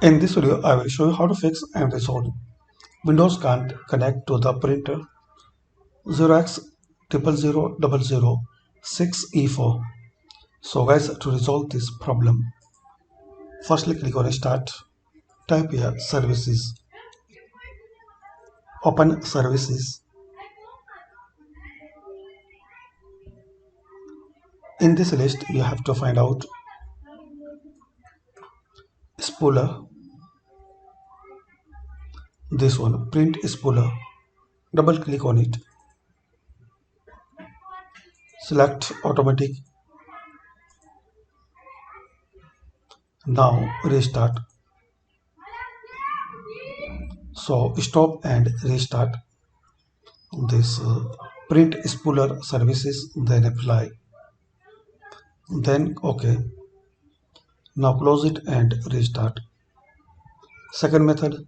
In this video, I will show you how to fix and resolve Windows can't connect to the printer 0x000006e4. So guys, to resolve this problem, firstly click on Start, type here Services, open Services. In this list, you have to find out Spooler, this one, Print Spooler. Double click on it, select Automatic. Now restart. So stop and restart this print spooler services, then apply, then OK. Now close it and restart. Second method,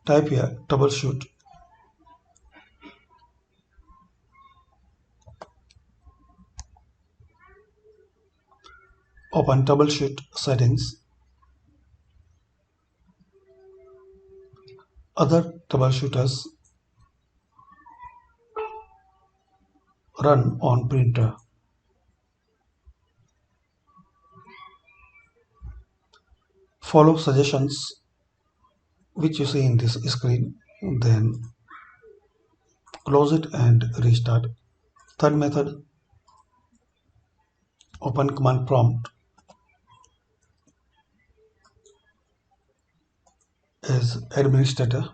type here Troubleshoot, open Troubleshoot settings, other troubleshooters, run on printer. Follow suggestions which you see in this screen, then close it and restart. Third method, open command prompt as administrator.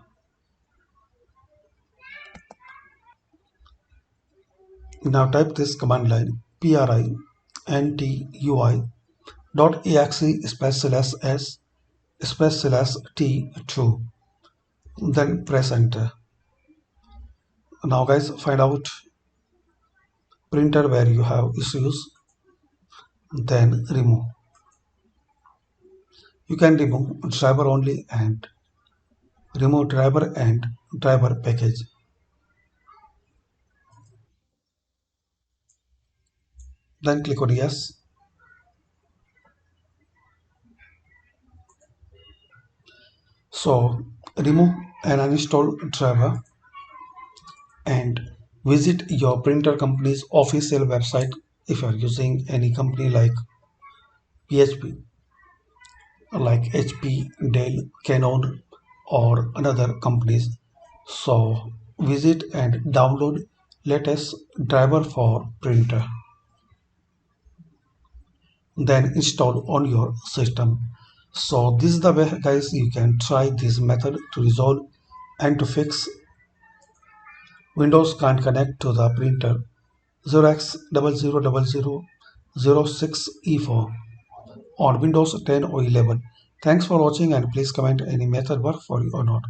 Now type this command line printui.exe/s/t2, then press enter. Now guys, find out printer where you have issues, then remove. You can remove driver only and remove driver and driver package. Then click on yes. So remove and uninstall driver and visit your printer company's official website if you are using any company like PHP, like HP, Dell, Canon or another companies. So visit and download latest driver for printer, then install on your system. So this is the way guys, you can try this method to resolve and to fix Windows can't connect to the printer 0x000006e4 on Windows 10 or 11. Thanks for watching and please comment any method work for you or not.